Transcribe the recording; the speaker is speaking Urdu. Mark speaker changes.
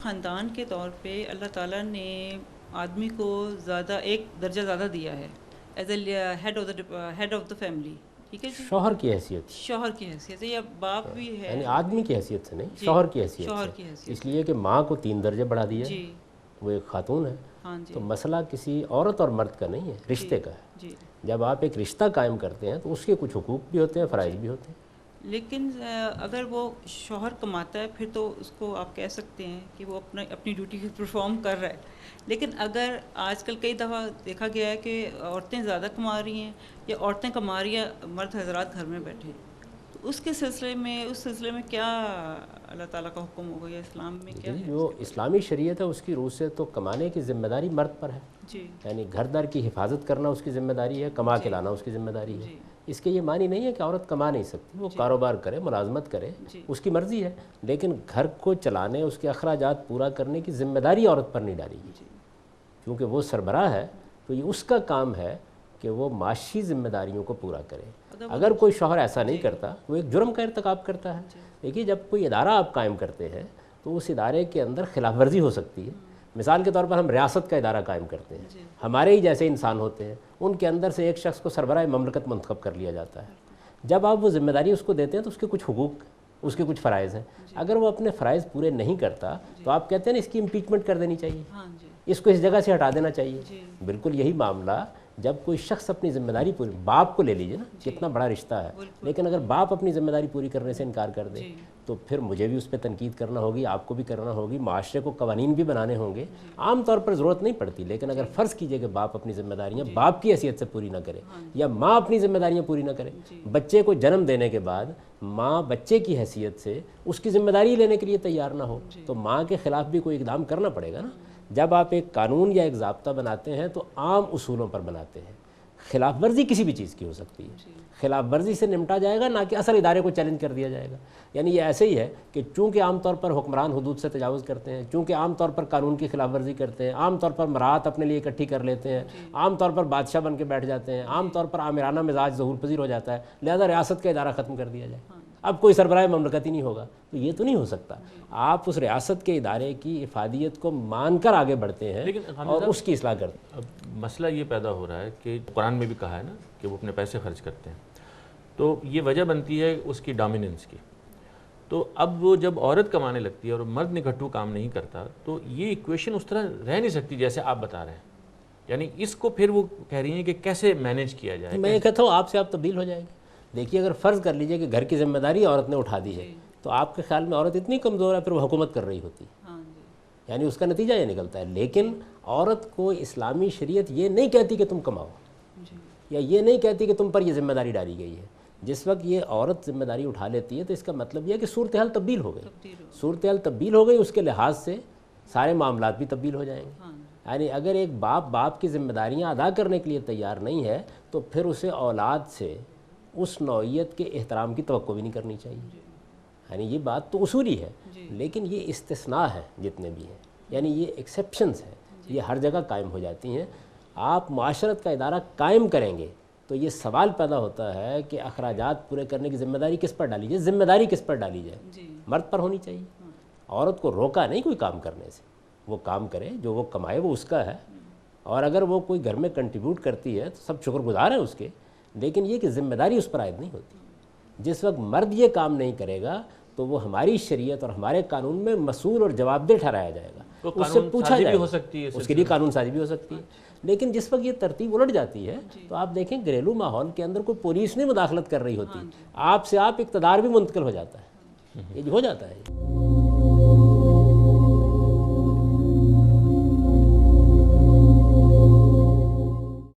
Speaker 1: خاندان کے طور پہ اللہ تعالیٰ نے آدمی کو زیادہ ایک درجہ زیادہ دیا ہے as a head of the family. ٹھیک ہے جی.
Speaker 2: شوہر کی حیثیت،
Speaker 1: شوہر کی حیثیت ہے یا باپ بھی ہے.
Speaker 2: یعنی آدمی کی حیثیت سے نہیں،
Speaker 1: جی،
Speaker 2: شوہر کی حیثیت
Speaker 1: شوہر
Speaker 2: سے.
Speaker 1: کی حیثیت
Speaker 2: اس لیے کہ ماں کو 3 درجے بڑھا دیا ہے،
Speaker 1: جی.
Speaker 2: وہ ایک خاتون ہے.
Speaker 1: ہاں جی.
Speaker 2: تو مسئلہ کسی عورت اور مرد کا نہیں ہے، رشتے کا ہے.
Speaker 1: جی.
Speaker 2: جب آپ ایک رشتہ قائم کرتے ہیں تو اس کے کچھ حقوق بھی ہوتے ہیں، فرائض بھی ہوتے ہیں.
Speaker 1: لیکن اگر وہ شوہر کماتا ہے پھر تو اس کو آپ کہہ سکتے ہیں کہ وہ اپنی ڈیوٹی پرفارم کر رہا ہے. لیکن اگر آج کل کئی دفعہ دیکھا گیا ہے کہ عورتیں زیادہ کما رہی ہیں یا عورتیں کما رہی ہیں، مرد حضرات گھر میں بیٹھے، تو اس سلسلے میں کیا اللہ تعالیٰ کا حکم ہوگا یا اسلام میں کیا ہے؟
Speaker 2: جو اسلامی شریعت ہے اس کی روح سے تو کمانے کی ذمہ داری مرد پر ہے.
Speaker 1: جی.
Speaker 2: یعنی گھر دار کی حفاظت کرنا اس کی ذمہ داری ہے، کما کے لانا اس کی ذمہ داری ہے.
Speaker 1: جی.
Speaker 2: اس کے یہ معنی نہیں ہے کہ عورت کما نہیں سکتی، وہ کاروبار کرے، ملازمت کرے، اس کی مرضی ہے. لیکن گھر کو چلانے، اس کے اخراجات پورا کرنے کی ذمہ داری عورت پر نہیں ڈالی گئی. کیونکہ وہ سربراہ ہے تو یہ اس کا کام ہے کہ وہ معاشی ذمہ داریوں کو پورا کرے. اگر کوئی شوہر ایسا نہیں کرتا، وہ ایک جرم کا ارتکاب کرتا ہے. دیکھیے، جب کوئی ادارہ آپ قائم کرتے ہیں تو اس ادارے کے اندر خلاف ورزی ہو سکتی ہے. مثال کے طور پر ہم ریاست کا ادارہ قائم کرتے ہیں، ہمارے ہی جیسے انسان ہوتے ہیں، ان کے اندر سے ایک شخص کو سربراہ مملکت منتخب کر لیا جاتا ہے. جب آپ وہ ذمہ داری اس کو دیتے ہیں تو اس کے کچھ حقوق، اس کے کچھ فرائض ہیں. اگر وہ اپنے فرائض پورے نہیں کرتا تو آپ کہتے ہیں نا اس کی امپیچمنٹ کر دینی چاہیے، اس کو اس جگہ سے ہٹا دینا چاہیے. بالکل یہی معاملہ جب کوئی شخص اپنی ذمہ داری پوری، باپ کو لے لیجئے نا، کتنا بڑا رشتہ ہے، لیکن اگر باپ اپنی ذمہ داری پوری کرنے سے انکار کر دے تو پھر مجھے بھی اس پہ تنقید کرنا ہوگی، آپ کو بھی کرنا ہوگی، معاشرے کو قوانین بھی بنانے ہوں گے. عام طور پر ضرورت نہیں پڑتی، لیکن اگر فرض کیجئے کہ باپ اپنی ذمہ داریاں باپ کی حیثیت سے پوری نہ کرے یا ماں اپنی ذمہ داریاں پوری نہ کرے، بچے کو جنم دینے کے بعد ماں بچے کی حیثیت سے اس کی ذمہ داری لینے کے لیے تیار نہ ہو تو ماں کے خلاف بھی کوئی اقدام کرنا پڑے گا نا. جب آپ ایک قانون یا ایک ضابطہ بناتے ہیں تو عام اصولوں پر بناتے ہیں. خلاف ورزی کسی بھی چیز کی ہو سکتی ہے، خلاف ورزی سے نمٹا جائے گا، نہ کہ اصل ادارے کو چیلنج کر دیا جائے گا. یعنی یہ ایسے ہی ہے کہ چونکہ عام طور پر حکمران حدود سے تجاوز کرتے ہیں، چونکہ عام طور پر قانون کی خلاف ورزی کرتے ہیں، عام طور پر مراعات اپنے لیے اکٹھی کر لیتے ہیں، عام طور پر بادشاہ بن کے بیٹھ جاتے ہیں، عام طور پر آمرانہ مزاج ظہور پذیر ہو جاتا ہے، لہذا ریاست کا ادارہ ختم کر دیا جائے، اب کوئی سربراہ مملکت ہی نہیں ہوگا. تو یہ تو نہیں ہو سکتا. آپ اس ریاست کے ادارے کی افادیت کو مان کر آگے بڑھتے ہیں اور اس کی اصلاح کرتے ہیں.
Speaker 3: اب مسئلہ یہ پیدا ہو رہا ہے کہ قرآن میں بھی کہا ہے نا کہ وہ اپنے پیسے خرچ کرتے ہیں، تو یہ وجہ بنتی ہے اس کی ڈومیننس کی. تو اب وہ جب عورت کمانے لگتی ہے اور مرد نکھٹو کام نہیں کرتا تو یہ ایکویشن اس طرح رہ نہیں سکتی جیسے آپ بتا رہے ہیں. یعنی اس کو پھر وہ کہہ رہی ہیں کہ کیسے مینیج کیا جائے.
Speaker 2: میں یہ کہتا ہوں آپ سے آپ تبدیل ہو جائے گی. دیکھیے، اگر فرض کر لیجئے کہ گھر کی ذمہ داری عورت نے اٹھا دی ہے تو آپ کے خیال میں عورت اتنی کمزور ہے پھر وہ حکومت کر رہی ہوتی، یعنی اس کا نتیجہ یہ نکلتا ہے. لیکن عورت کو اسلامی شریعت یہ نہیں کہتی کہ تم کماؤ، یا یہ نہیں کہتی کہ تم پر یہ ذمہ داری ڈالی گئی ہے. جس وقت یہ عورت ذمہ داری اٹھا لیتی ہے تو اس کا مطلب یہ ہے کہ صورتحال تبدیل ہو گئی. صورتحال تبدیل ہو گئی، اس کے لحاظ سے سارے معاملات بھی تبدیل ہو جائیں گے. یعنی اگر ایک باپ کی ذمہ داریاں ادا کرنے کے لیے تیار نہیں ہے تو پھر اسے اولاد سے اس نوعیت کے احترام کی توقع بھی نہیں کرنی چاہیے. یعنی یہ بات تو اصولی ہے، لیکن یہ استثناء ہے جتنے بھی ہیں، یعنی یہ ایکسیپشنز ہیں، یہ ہر جگہ قائم ہو جاتی ہیں. آپ معاشرت کا ادارہ قائم کریں گے تو یہ سوال پیدا ہوتا ہے کہ اخراجات پورے کرنے کی ذمہ داری کس پر ڈالی جائے. ذمہ داری کس پر ڈالی جائے؟ مرد پر ہونی چاہیے. عورت کو روکا نہیں کوئی کام کرنے سے، وہ کام کرے، جو وہ کمائے وہ اس کا ہے. اور اگر وہ کوئی گھر میں کنٹریبیوٹ کرتی ہے تو سب شکر گزار ہیں اس کے، لیکن یہ کہ ذمہ داری اس پر عائد نہیں ہوتی. جس وقت مرد یہ کام نہیں کرے گا تو وہ ہماری شریعت اور ہمارے قانون میں مسئول اور جواب دہ ٹھہرایا جائے گا، اس سے پوچھا جائے گا، اس کے لیے قانون سازی بھی ہو سکتی ہے. لیکن جس وقت یہ ترتیب الٹ جاتی ہے تو آپ دیکھیں گھریلو ماحول کے اندر کوئی پولیس نہیں مداخلت کر رہی ہوتی، آپ سے آپ اقتدار بھی منتقل ہو جاتا ہے. یہ ہو جاتا ہے.